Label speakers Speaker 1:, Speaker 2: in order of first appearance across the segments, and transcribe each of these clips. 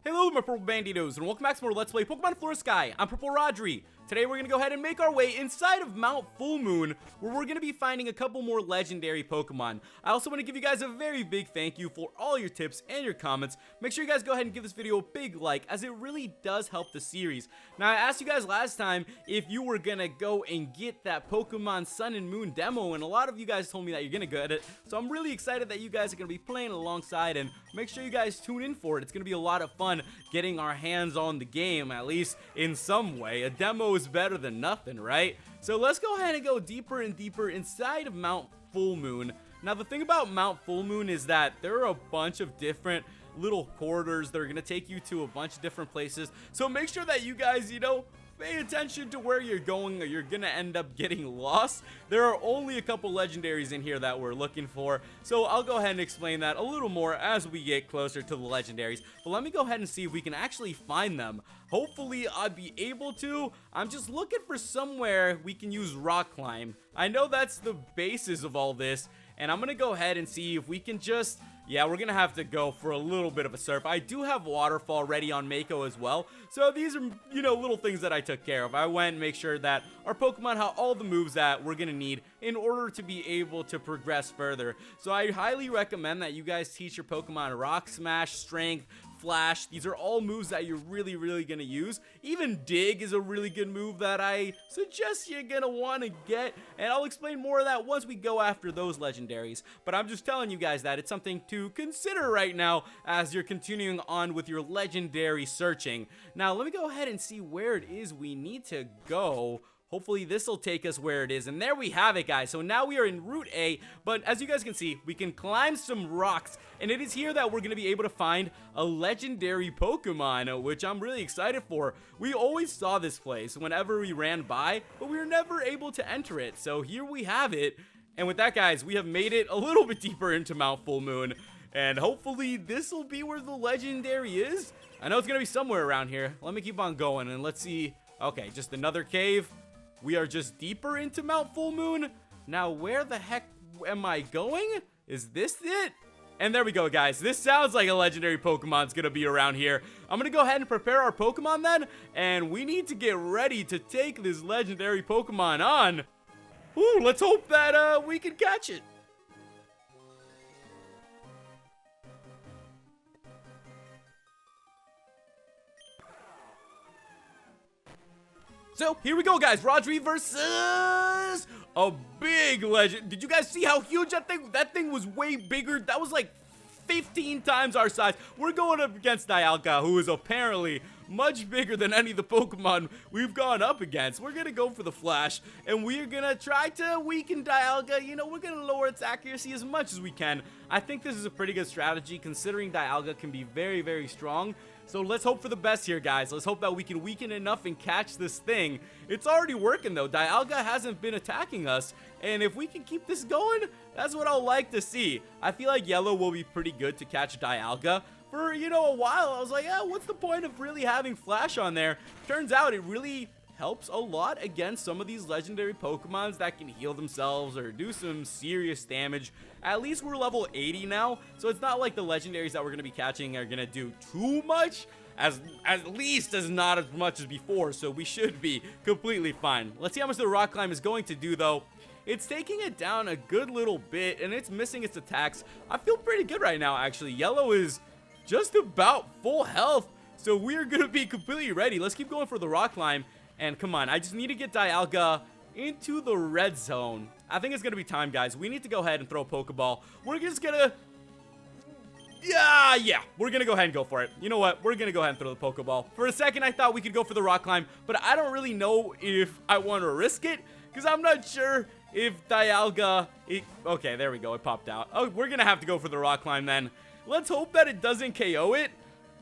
Speaker 1: Hello my Purple Banditos, and welcome back to more Let's Play Pokemon Flora Sky. I'm PurpleRodri. Today we're going to go ahead and make our way inside of Mount Fullmoon, where we're going to be finding a couple more legendary Pokemon. I also want to give you guys a very big thank you for all your tips and your comments. Make sure you guys go ahead and give this video a big like, as it really does help the series. Now I asked you guys last time if you were going to go and get that Pokemon Sun and Moon demo, and a lot of you guys told me that you're going to get it. So I'm really excited that you guys are going to be playing alongside, and make sure you guys tune in for it. It's going to be a lot of fun getting our hands on the game, at least in some way. A demo is better than nothing, right? So let's go ahead and go deeper and deeper inside of Mount Fullmoon. Now the thing about Mount Fullmoon is that there are a bunch of different little corridors that are going to take you to a bunch of different places. So make sure that you guys, pay attention to where you're going, or you're gonna end up getting lost. There are only a couple legendaries in here that we're looking for, so I'll go ahead and explain that a little more as we get closer to the legendaries. But let me go ahead and see if we can actually find them. Hopefully I'll be able to. I'm just looking for somewhere we can use rock climb. I know that's the basis of all this, and I'm gonna go ahead and see if we can just... Yeah, we're gonna have to go for a little bit of a surf. I do have waterfall ready on Mako as well. So these are, little things that I took care of. I went and make sure that our Pokemon have all the moves that we're gonna need in order to be able to progress further. So I highly recommend that you guys teach your Pokemon Rock Smash, Strength, Flash. These are all moves that you're really gonna use. Even Dig is a really good move that I suggest you're gonna want to get, and I'll explain more of that once we go after those legendaries. But I'm just telling you guys that it's something to consider right now as you're continuing on with your legendary searching. Now let me go ahead and see where it is we need to go. Hopefully this will take us where it is, and there we have it, guys. So now we are in Route A, but as you guys can see, we can climb some rocks, and it is here that we're going to be able to find a legendary Pokemon, which I'm really excited for. We always saw this place whenever we ran by, but we were never able to enter it, so here we have it. And with that, guys, we have made it a little bit deeper into Mount Fullmoon, and hopefully this will be where the legendary is. I know it's going to be somewhere around here. Let me keep on going, and let's see. Okay, just another cave. We are just deeper into Mount Fullmoon. Now, where the heck am I going? Is this it? And there we go, guys. This sounds like a legendary Pokemon's gonna be around here. I'm gonna go ahead and prepare our Pokemon then, and we need to get ready to take this legendary Pokemon on. Ooh, let's hope that we can catch it. So, here we go, guys. Rodri versus a big legend. Did you guys see how huge that thing? That thing was way bigger. That was like 15 times our size. We're going up against Dialga, who is apparently much bigger than any of the Pokemon we've gone up against. We're going to go for the Flash, and we're going to try to weaken Dialga. We're going to lower its accuracy as much as we can. I think this is a pretty good strategy, considering Dialga can be very strong. So let's hope for the best here, guys. Let's hope that we can weaken enough and catch this thing. It's already working, though. Dialga hasn't been attacking us, and if we can keep this going, that's what I'll like to see. I feel like Yellow will be pretty good to catch Dialga. For, a while, I was like, yeah, what's the point of really having Flash on there? Turns out it really helps a lot against some of these legendary Pokemons that can heal themselves or do some serious damage. At least we're level 80 now, so it's not like the legendaries that we're going to be catching are going to do too much, at least as not as much as before, so we should be completely fine. Let's see how much the rock climb is going to do, though. It's taking it down a good little bit, and it's missing its attacks. I feel pretty good right now, actually. Yellow is just about full health, so we're going to be completely ready. Let's keep going for the rock climb. And come on, I just need to get Dialga into the red zone. I think it's going to be time, guys. We need to go ahead and throw a Pokeball. We're just going to... Yeah, we're going to go ahead and go for it. You know what? We're going to go ahead and throw the Pokeball. For a second, I thought we could go for the rock climb, but I don't really know if I want to risk it, because I'm not sure if Dialga... Okay, there we go. It popped out. Oh, we're going to have to go for the rock climb then. Let's hope that it doesn't KO it.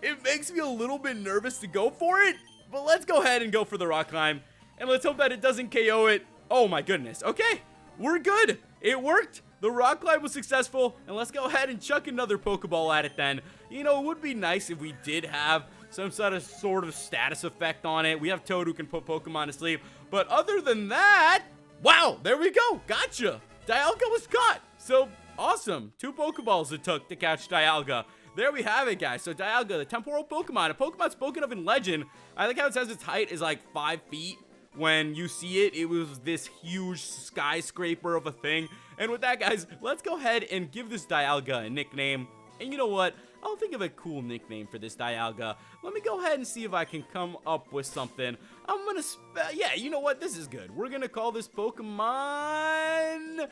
Speaker 1: It makes me a little bit nervous to go for it. But let's go ahead and go for the rock climb. And let's hope that it doesn't KO it. Oh my goodness. Okay, we're good. It worked. The rock climb was successful. And let's go ahead and chuck another Pokeball at it then. It would be nice if we did have some sort of status effect on it. We have Toad who can put Pokemon to sleep. But other than that, wow, there we go. Gotcha. Dialga was caught. So awesome. 2 Pokeballs it took to catch Dialga. there we have it, guys. So Dialga, the temporal Pokemon, a Pokemon spoken of in legend. I like how it says its height is like 5 feet. When you see it, it was this huge skyscraper of a thing. And with that, guys, let's go ahead and give this Dialga a nickname. And you know what? I'll think of a cool nickname for this Dialga. Let me go ahead and see if I can come up with something. I'm gonna, yeah, you know what? This is good. We're gonna call this Pokemon,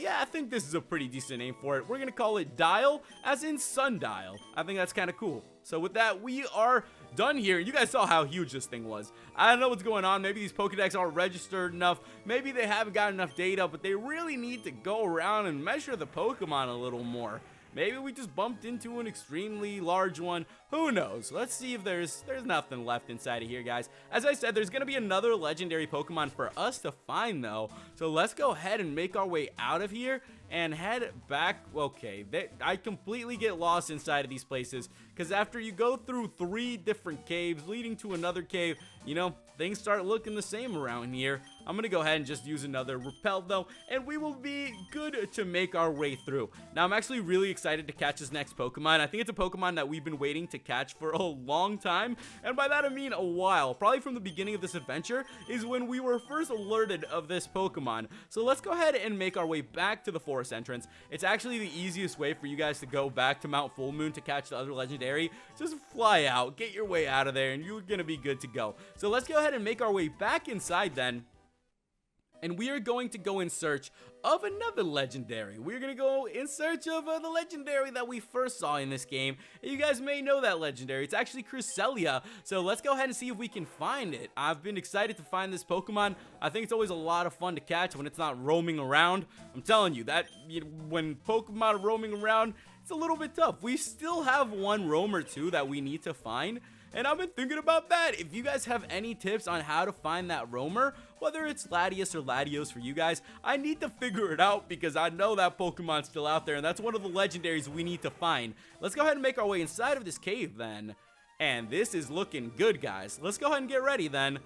Speaker 1: yeah, I think this is a pretty decent name for it. We're gonna call it Dial, as in Sundial. I think that's kind of cool. So with that, we are done here. You guys saw how huge this thing was. I don't know what's going on. Maybe these Pokedex aren't registered enough. Maybe they haven't got enough data, but they really need to go around and measure the Pokemon a little more. Maybe we just bumped into an extremely large one. Who knows? Let's see if there's nothing left inside of here, guys. As I said, there's going to be another legendary Pokemon for us to find, though. So let's go ahead and make our way out of here and head back. Okay, I completely get lost inside of these places because after you go through 3 different caves leading to another cave, you know, things start looking the same around here. I'm going to go ahead and just use another repel, though, and we will be good to make our way through. Now, I'm actually really excited to catch this next Pokemon. I think it's a Pokemon that we've been waiting to catch for a long time, and by that I mean a while. Probably from the beginning of this adventure is when we were first alerted of this Pokemon. So let's go ahead and make our way back to the forest entrance. It's actually the easiest way for you guys to go back to Mount Fullmoon to catch the other legendary. Just fly out, get your way out of there, and you're gonna be good to go. So let's go ahead and make our way back inside then. And we are going to go in search of another legendary. We're going to go in search of the legendary that we first saw in this game. You guys may know that legendary. It's actually Cresselia. So let's go ahead and see if we can find it. I've been excited to find this Pokemon. I think it's always a lot of fun to catch when it's not roaming around. I'm telling you, that when Pokemon are roaming around, it's a little bit tough. We still have one roam or two that we need to find. And I've been thinking about that. If you guys have any tips on how to find that roamer, whether it's Latios or Latios for you guys, I need to figure it out because I know that Pokemon's still out there, and that's one of the legendaries we need to find. Let's go ahead and make our way inside of this cave then. And this is looking good, guys. Let's go ahead and get ready then.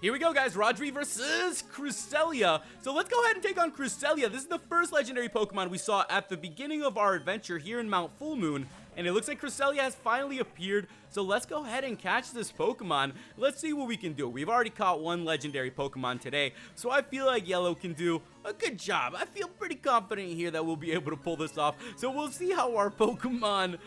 Speaker 1: Here we go, guys. Rodri versus Cresselia. So let's go ahead and take on Cresselia. This is the first legendary Pokemon we saw at the beginning of our adventure here in Mount Fullmoon. And it looks like Cresselia has finally appeared. So let's go ahead and catch this Pokemon. Let's see what we can do. We've already caught one legendary Pokemon today. So I feel like Yellow can do a good job. I feel pretty confident here that we'll be able to pull this off. So we'll see how our Pokemon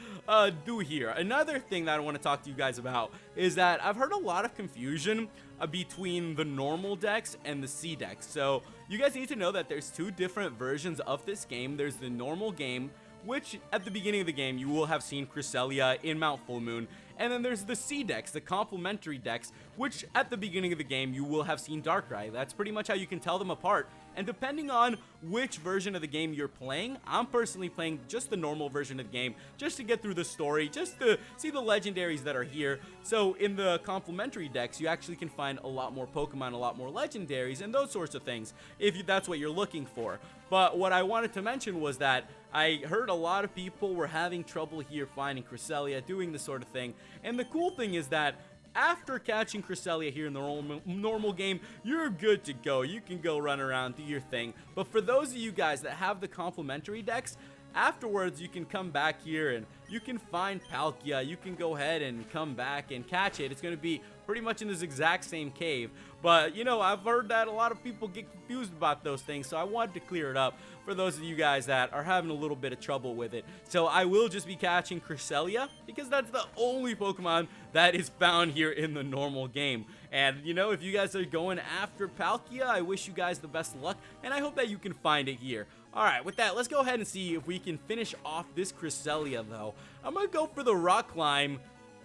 Speaker 1: do here. Another thing that I want to talk to you guys about is that I've heard a lot of confusion between the normal decks and the C decks. So you guys need to know that there's 2 different versions of this game. There's the normal game, which at the beginning of the game you will have seen Cresselia in Mount Fullmoon, and then there's the C decks, the complementary decks, which at the beginning of the game you will have seen Darkrai. That's pretty much how you can tell them apart. And depending on which version of the game you're playing, I'm personally playing just the normal version of the game, just to get through the story, just to see the legendaries that are here. So in the complementary decks, you actually can find a lot more Pokemon, a lot more legendaries, and those sorts of things, if that's what you're looking for. But what I wanted to mention was that I heard a lot of people were having trouble here finding Cresselia, doing this sort of thing. And the cool thing is that after catching Cresselia here in the normal game, you're good to go. You can go run around, do your thing. But for those of you guys that have the complementary decks, afterwards you can come back here and you can find Palkia. You can go ahead and come back and catch it. It's going to be pretty much in this exact same cave. But, you know, I've heard that a lot of people get confused about those things, so I wanted to clear it up for those of you guys that are having a little bit of trouble with it. So I will just be catching Cresselia because that's the only Pokemon that is found here in the normal game. And, you know, if you guys are going after Palkia, I wish you guys the best of luck, and I hope that you can find it here. Alright, with that, let's go ahead and see if we can finish off this Cresselia, though. I'm going to go for the Rock Climb.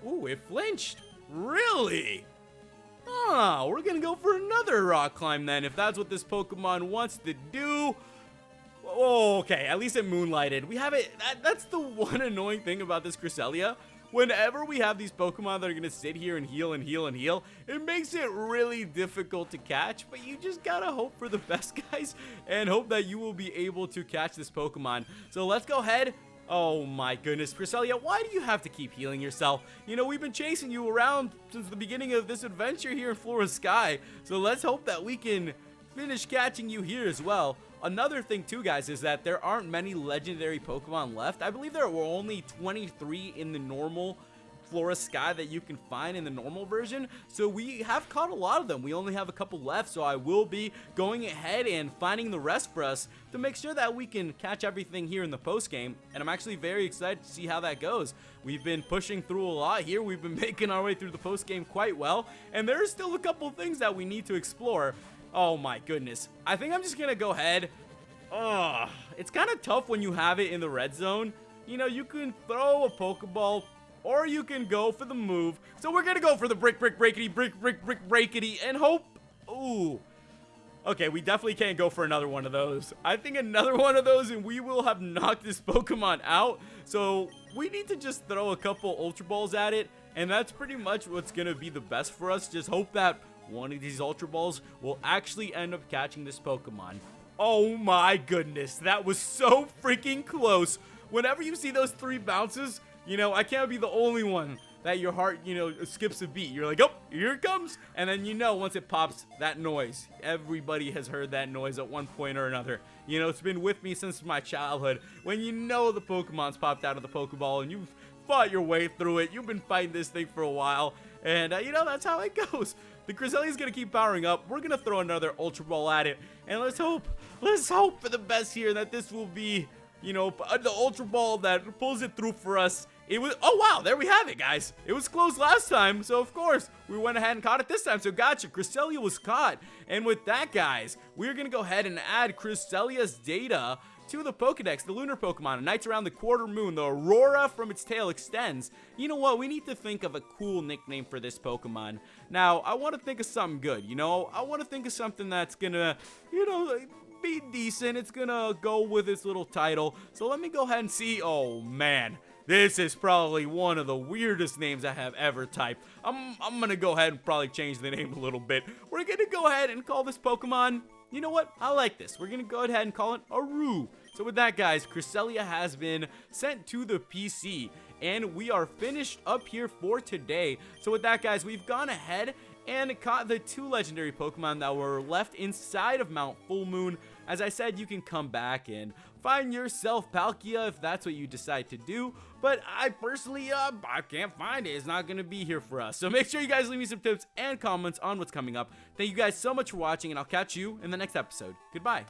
Speaker 1: Ooh, it flinched. Really? Ah, we're going to go for another Rock Climb then, if that's what this Pokemon wants to do. Oh, okay, at least it moonlighted. We have it. That's the one annoying thing about this Cresselia. Whenever we have these Pokemon that are going to sit here and heal and heal and heal, it makes it really difficult to catch, but you just gotta hope for the best, guys, and hope that you will be able to catch this Pokemon. So let's go ahead. Oh my goodness, Cresselia, why do you have to keep healing yourself? You know, we've been chasing you around since the beginning of this adventure here in Flora Sky, so let's hope that we can finish catching you here as well. Another thing too, guys, is that there aren't many legendary Pokemon left. I believe there were only 23 in the normal Flora Sky that you can find in the normal version, so we have caught a lot of them. We only have a couple left, so I will be going ahead and finding the rest for us to make sure that we can catch everything here in the post game, and I'm actually very excited to see how that goes. We've been pushing through a lot here. We've been making our way through the post game quite well, and there are still a couple things that we need to explore. Oh my goodness, I think I'm just gonna go ahead. It's kind of tough when you have it in the red zone. You know, you can throw a Pokeball, or you can go for the move. So we're gonna go for the breakity, and hope. Ooh. Okay, we definitely can't go for another one of those. I think another one of those and we will have knocked this Pokemon out. So we need to just throw a couple Ultra Balls at it, and that's pretty much what's gonna be the best for us. Just hope that one of these Ultra Balls will actually end up catching this Pokemon. Oh my goodness, that was so freaking close. Whenever you see those 3 bounces, you know, I can't be the only one that your heart, you know, skips a beat. You're like, oh, here it comes. And then, you know, once it pops, that noise. Everybody has heard that noise at one point or another. You know, it's been with me since my childhood. When you know the Pokemon's popped out of the Pokeball and you've fought your way through it. You've been fighting this thing for a while. And, you know, that's how it goes. The Cresselia's going to keep powering up. We're going to throw another Ultra Ball at it. And let's hope for the best here that this will be, you know, the Ultra Ball that pulls it through for us. It was, oh wow, there we have it, guys. It was close last time, so of course, we went ahead and caught it this time. So gotcha, Cresselia was caught. And with that, guys, we're going to go ahead and add Cresselia's data to the Pokedex, the lunar Pokemon. It nights around the quarter moon. The aurora from its tail extends. You know what? We need to think of a cool nickname for this Pokemon. Now, I want to think of something good, you know? I want to think of something that's going to, you know, be decent. It's going to go with its little title. So let me go ahead and see. Oh, man. This is probably one of the weirdest names I have ever typed. I'm going to go ahead and probably change the name a little bit. We're going to go ahead and call this Pokemon, you know what? I like this. We're going to go ahead and call it Aru. So with that, guys, Cresselia has been sent to the PC, and we are finished up here for today. So with that, guys, we've gone ahead and caught the 2 legendary Pokemon that were left inside of Mount Fullmoon. As I said, you can come back and find yourself Palkia if that's what you decide to do. But I personally, I can't find it. It's not going to be here for us. So make sure you guys leave me some tips and comments on what's coming up. Thank you guys so much for watching, and I'll catch you in the next episode. Goodbye.